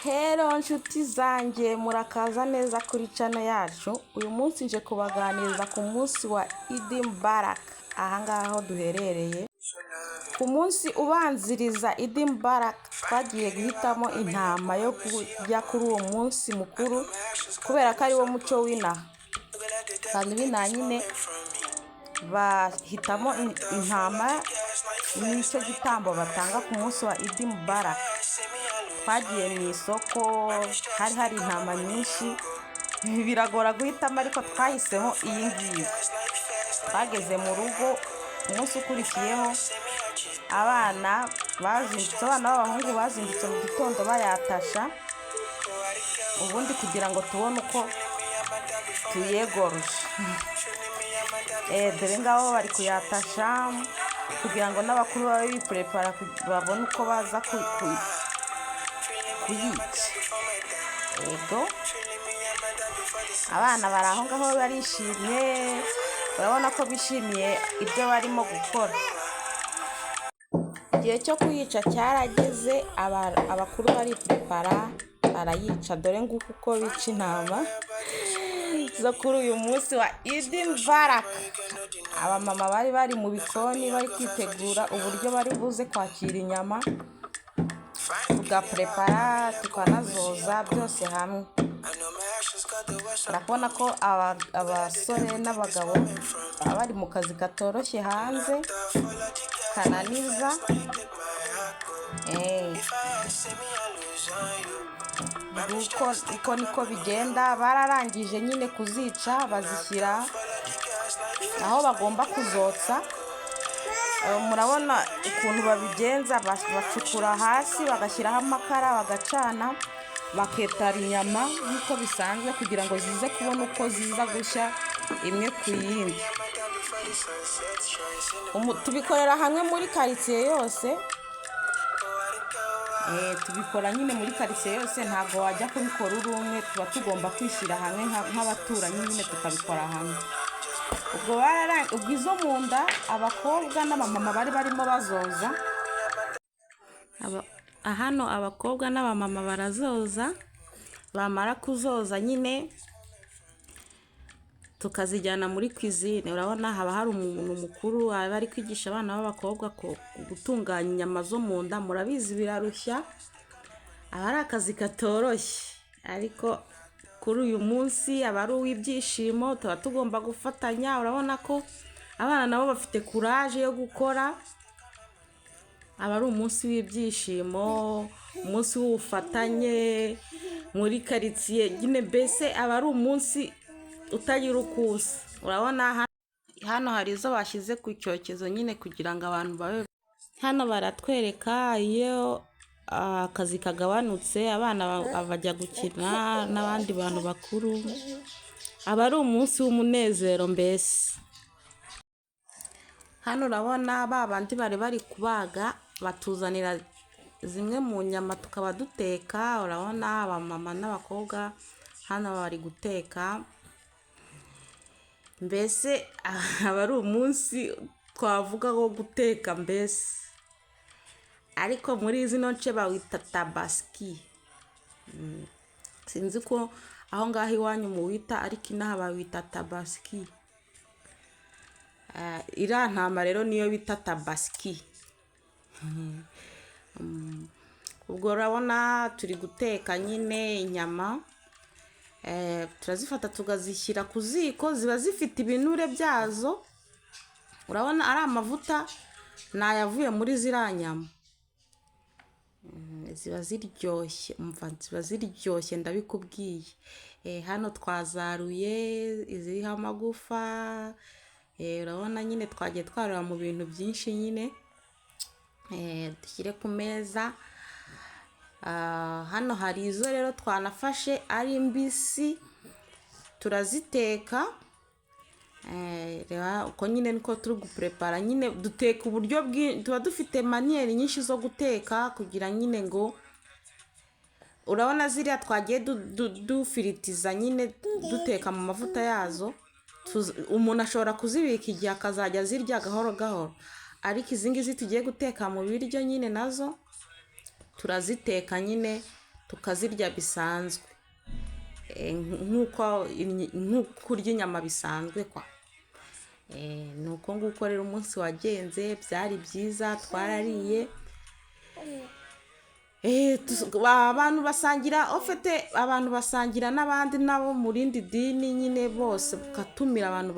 Hello nshuti zanjye murakaza neza kuri channel yacu. Uyu munsi nje kubaganiriza ku munsi wa Eid Mubarak. Ahangaha aho duherereye ku munsi ubanziriza Eid Mubarak twagiye guhitamo intama yo kujya kuri uwo munsi mukuru kubera ko ari wo muco w'inaha. Kandi bina nyine bahitamo intama n'icyo gitambo batanga ku munsi wa Eid Mubarak. Twagiye mu isoko hari intama nyinshi biragora guhitamo ariko twahisemo iyi ngiyi. Twageze mu rugo umunsi ukurikiyeho abana b'abahungu bazindutse mu gitondo bayatasha ubundi kugira ngo tubone uko tuyegorosha. Dore ngaho bari kuyatasha kugira ngo n'abakuru babe biprepara babone uko baza kuyica. Ego abana bari aho ngaho barishimye, urabona ko bishimiye ibyo barimo gukora. Igihe cyo kuyica cyarageze, abakuru bari prepara barayica. Dore nguko uko bica intama zo kuri uyu munsi wa Eid Mubarak. Abamama bari mu bikoni bari kwitegura uburyo bari buze kwakira inyama, tugaprepara tukanazoza byose hamwe. Urabona ko abasore n'abagabo bari mu kazi katoroshye hanze kananiza. Uko niko bigenda. Bararangije nyine kuzica bazishyira aho bagomba kuzotsa. Murabona ukuntu babigenza, bacukura hasi bagashyiraho amakara bagacana baketara inyama nk'uko bisanzwe kugira ngo zize kubona uko ziza gushya imwe ku yindi. Tubikorera hamwe muri quartier yose. Tubikora nyine muri quartier yose, ntabwo wajya kubikora uri umwe, tuba tugomba kwishyira hamwe nk'abaturanyi nyine tukabikora hamwe. Ubwo izo mu nda abakobwa n'abamama barimo bazoza. Hano abakobwa n'abamama barazoza, bamara kuzoza nyine tukazijyana muri cuisine. Urabona haba hari umuntu mukuru bari kwigisha abana b'abakobwa ko gutunganya inyama zo mu nda. Murabizi birarushya, aba ari akazi katoroshye, ariko kuri uyu munsi aba ari uw'ibyishimo, tuba tugomba gufatanya. Urabona ko abana nabo bafite courage yo gukora. Aba ari umunsi w'ibyishimo, umunsi w'ubufatanye muri quartier nyine, mbese aba ari umunsi utagira ukusa. Urabona hano hari izo bashyize ku cyokezo nyine kugira ngo abantu babe. Hano baratwereka iyo akazi kagabanutse abana bajya gukina n'abandi bantu bakuru. Aba ari umunsi w'umunezero mbese. Hano urabona bandi bari kubaga batuzanira zimwe mu nyama tukaba duteka. Urabona abamama n'abakobwa hano bari guteka. Mbese aba ari umunsi twavuga wo guteka mbese, ariko muri zino nce bawita tabaski. Sinzi ko aho ngaho iwanyu muwita, ariko inaha bawita tabaski. Iriya ntama rero niyo bita tabaski. Ubwo urabona turi guteka nyine inyama. Turazifata tukazishyira ku ziko, ziba zifite ibinure byazo. Urabona ari amavuta nayavuye muri ziriya nyama. Ziba ziryoshye, ziba ziryoshye ndabikubwiye. Hano twazaruye iziriho amagufa. Urabona nyine twagiye twarura mu bintu byinshi nyine dushyire ku meza. Hano hari izo rero twanafashe ari mbisi turaziteka. Reba uko nyine niko turi guprepara nyine, duteka uburyo tuba dufite maniere nyinshi zo guteka kugira nyine ngo. Urabona ziriya twagiye dufiritiza nyine duteka mu mavuta yazo. Umuntu ashobora kuzibika igihe akazajya zirya gahoro gahoro, ariko izi ngizi tugiye guteka mu biryo nyine nazo turaziteka nyine tukazirya bisanzwe. Nk'uko urya inyama bisanzwe kwa. Nuko nguko rero umunsi wagenze, byari byiza, twarariye. Abantu basangira ofete, abantu basangira n'abandi nabo mu rindi dini nyine, bose ukatumira abantu